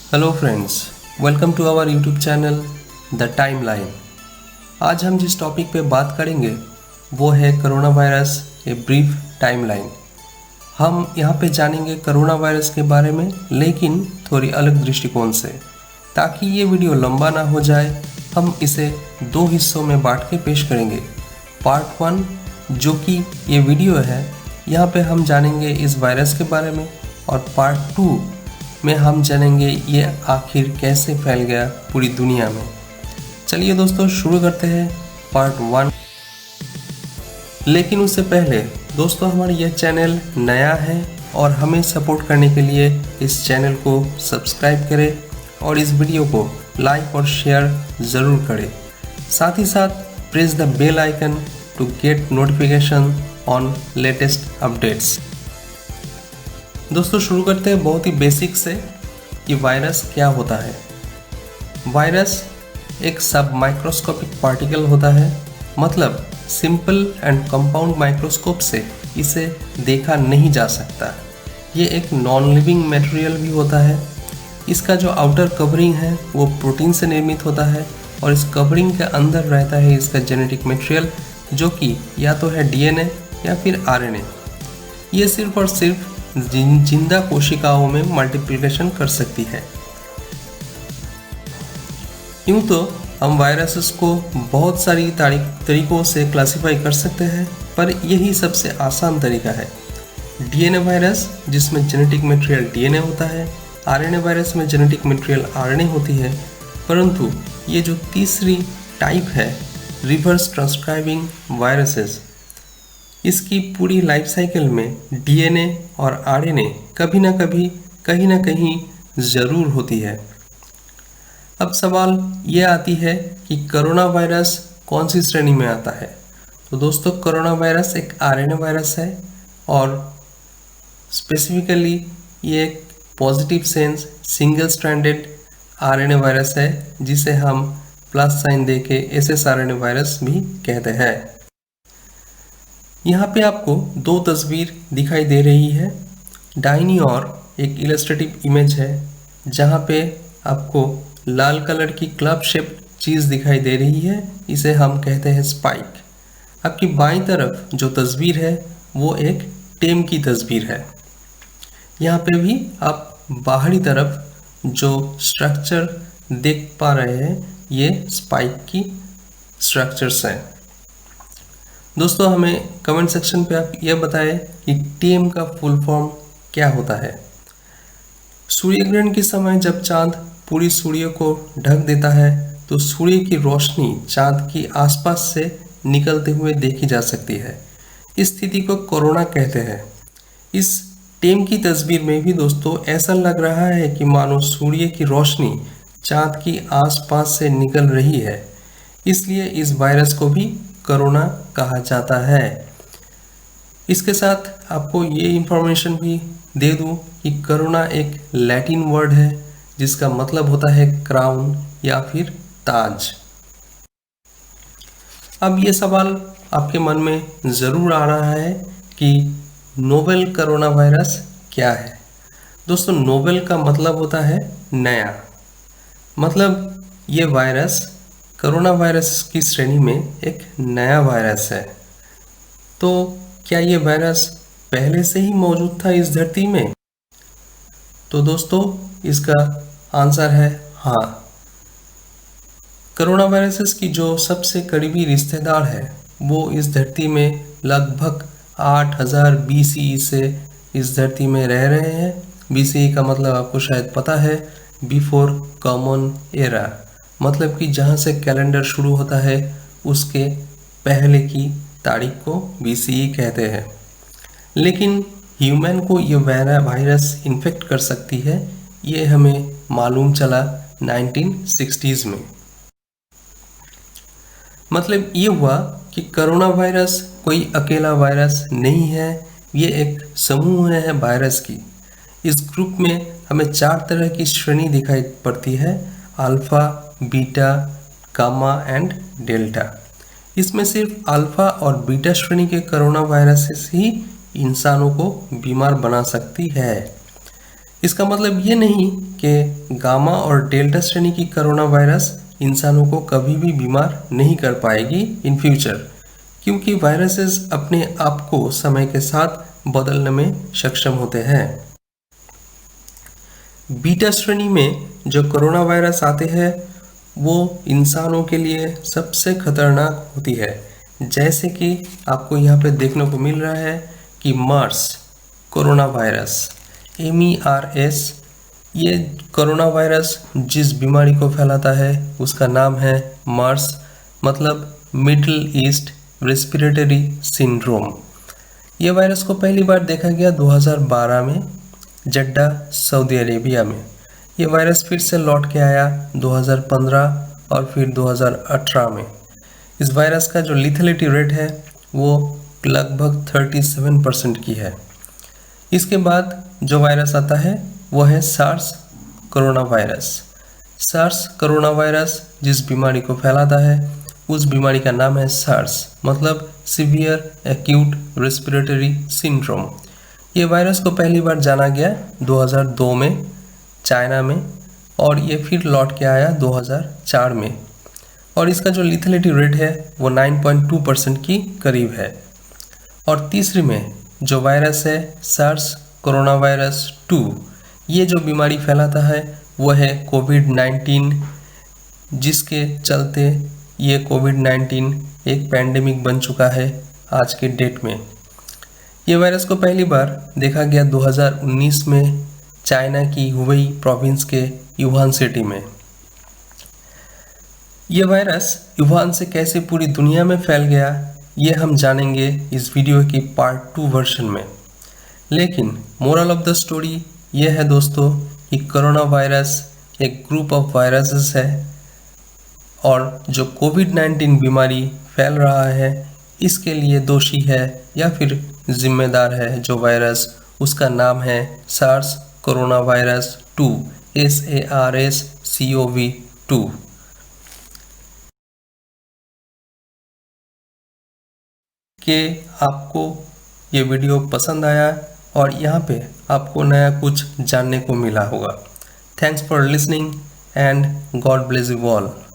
Hello friends, welcome to our YouTube channel the timeline. आज हम जिस टॉपिक पे बात करेंगे वो है corona virus a brief timeline. हम यहाँ पे जानेंगे कोरोना वायरस के बारे में, लेकिन थोड़ी अलग दृष्टिकोण से। ताकि ये वीडियो लंबा ना हो जाए, हम इसे दो हिस्सों में बांट के पेश करेंगे। पार्ट 1 जो कि ये वीडियो है, यहाँ पे हम जानेंगे इस वायरस के बारे में, और पार्ट 2 में हम जानेंगे ये आखिर कैसे फैल गया पूरी दुनिया में। चलिए दोस्तों, शुरू करते हैं पार्ट 1। लेकिन उससे पहले दोस्तों, हमारा यह चैनल नया है और हमें सपोर्ट करने के लिए इस चैनल को सब्सक्राइब करें और इस वीडियो को लाइक और शेयर ज़रूर करें। साथ ही साथ press the bell icon to get notification on latest updates. दोस्तों, शुरू करते हैं बहुत ही बेसिक से कि वायरस क्या होता है। वायरस एक सब माइक्रोस्कोपिक पार्टिकल होता है, मतलब सिंपल एंड कंपाउंड माइक्रोस्कोप से इसे देखा नहीं जा सकता। ये एक नॉन लिविंग मटेरियल भी होता है। इसका जो आउटर कवरिंग है वो प्रोटीन से निर्मित होता है, और इस कवरिंग के अंदर रहता है इसका जेनेटिक मटेरियल, जो कि या तो है डीएनए या फिर आरएनए। ये सिर्फ और सिर्फ जिंदा कोशिकाओं में मल्टीप्लिकेशन कर सकती है। यूँ तो हम वायरसेस को बहुत सारी तरीकों से क्लासिफाई कर सकते हैं, पर यही सबसे आसान तरीका है। डीएनए वायरस, जिसमें जेनेटिक मटेरियल डीएनए होता है, आरएनए वायरस में जेनेटिक मटेरियल आरएनए होती है, परंतु ये जो तीसरी टाइप है, रिवर्स ट्रांसक्राइबिंग वायरसेस, इसकी पूरी लाइफ साइकिल में डीएनए और आरएनए कभी ना कभी कहीं ना कहीं ज़रूर होती है। अब सवाल ये आती है कि कोरोना वायरस कौन सी श्रेणी में आता है। तो दोस्तों, कोरोना वायरस एक आरएनए वायरस है, और स्पेसिफिकली ये एक positive sense single stranded RNA virus है, जिसे हम प्लस साइन दे के एसएसआरएनए वायरस भी कहते हैं। यहाँ पे आपको दो तस्वीर दिखाई दे रही है। दाहिनी ओर एक इलस्ट्रेटिव इमेज है, जहाँ पे आपको लाल कलर की क्लब शेप चीज़ दिखाई दे रही है, इसे हम कहते हैं स्पाइक। आपकी बाईं तरफ जो तस्वीर है वो एक टेम की तस्वीर है। यहाँ पे भी आप बाहरी तरफ जो स्ट्रक्चर देख पा रहे हैं, ये स्पाइक की स्ट्रक्चर्स हैं। दोस्तों, हमें कमेंट सेक्शन पे आप यह बताएं कि टीएम का फुल फॉर्म क्या होता है। सूर्य ग्रहण के समय जब चांद पूरी सूर्य को ढक देता है, तो सूर्य की रोशनी चांद की आसपास से निकलते हुए देखी जा सकती है। इस स्थिति को कोरोना कहते हैं। इस टीएम की तस्वीर में भी दोस्तों ऐसा लग रहा है कि मानो सूर्य की रोशनी चांद की आसपास से निकल रही है, इसलिए इस वायरस को भी कोरोना कहा जाता है। इसके साथ आपको ये इंफॉर्मेशन भी दे दूं कि कोरोना एक लैटिन वर्ड है, जिसका मतलब होता है क्राउन या फिर ताज। अब ये सवाल आपके मन में ज़रूर आ रहा है कि नोवेल कोरोना वायरस क्या है। दोस्तों, नोवेल का मतलब होता है नया, मतलब ये वायरस कोरोना वायरस की श्रेणी में एक नया वायरस है। तो क्या ये वायरस पहले से ही मौजूद था इस धरती में? तो दोस्तों, इसका आंसर है हाँ। कोरोना वायरसेस की जो सबसे करीबी रिश्तेदार है, वो इस धरती में लगभग 8000 BCE से इस धरती में रह रहे हैं। BCE का मतलब आपको शायद पता है, बिफोर कॉमन एरा, मतलब कि जहाँ से कैलेंडर शुरू होता है उसके पहले की तारीख को BCE कहते हैं। लेकिन ह्यूमन को ये वायरस इन्फेक्ट कर सकती है, ये हमें मालूम चला 1960s में। मतलब ये हुआ कि कोरोना वायरस कोई अकेला वायरस नहीं है, ये एक समूह है वायरस की। इस ग्रुप में हमें 4 तरह की श्रेणी दिखाई पड़ती है: alpha, beta, gamma and delta. इसमें सिर्फ अल्फा और बीटा श्रेणी के कोरोना वायरसेस ही इंसानों को बीमार बना सकती है। इसका मतलब ये नहीं कि गामा और डेल्टा श्रेणी की कोरोना वायरस इंसानों को कभी भी बीमार नहीं कर पाएगी इन फ्यूचर, क्योंकि वायरसेस अपने आप को समय के साथ बदलने में सक्षम होते हैं। बीटा श्रेणी में जो कोरोना वायरस आते हैं वो इंसानों के लिए सबसे खतरनाक होती है, जैसे कि आपको यहाँ पे देखने को मिल रहा है कि मार्स कोरोना वायरस MERS, ये कोरोना वायरस जिस बीमारी को फैलाता है उसका नाम है मार्स, मतलब मिडिल ईस्ट रेस्पिरेटरी सिंड्रोम। ये वायरस को पहली बार देखा गया 2012 में जड्डा सऊदी अरेबिया में। ये वायरस फिर से लौट के आया 2015 और फिर 2018 में। इस वायरस का जो लिथलिटी रेट है वो लगभग 37% की है। इसके बाद जो वायरस आता है वो है SARS corona virus. SARS corona virus जिस बीमारी को फैलाता है उस बीमारी का नाम है सार्स, मतलब सीवियर एक्यूट रेस्पिरेटरी सिंड्रोम। ये वायरस को पहली बार जाना गया 2002 में चाइना में, और ये फिर लौट के आया 2004 में, और इसका जो लिथलिटी रेट है वो 9.2% की करीब है। और तीसरी में जो वायरस है सार्स कोरोना वायरस 2, ये जो बीमारी फैलाता है वो है कोविड-19, जिसके चलते ये कोविड-19 एक पैंडेमिक बन चुका है आज के डेट में। ये वायरस को पहली बार देखा गया 2019 में चाइना की हुबेई प्रोविंस के यूहान सिटी में। ये वायरस यूहान से कैसे पूरी दुनिया में फैल गया ये हम जानेंगे इस वीडियो की पार्ट 2 वर्जन में। लेकिन मोरल ऑफ द स्टोरी ये है दोस्तों कि कोरोना वायरस एक ग्रुप ऑफ वायरसेस है, और जो कोविड-19 बीमारी फैल रहा है इसके लिए दोषी है या फिर जिम्मेदार है जो वायरस, उसका नाम है सार्स कोरोना वायरस 2, SARS-CoV-2। कि आपको ये वीडियो पसंद आया और यहाँ पे आपको नया कुछ जानने को मिला होगा। Thanks for listening and God bless you all.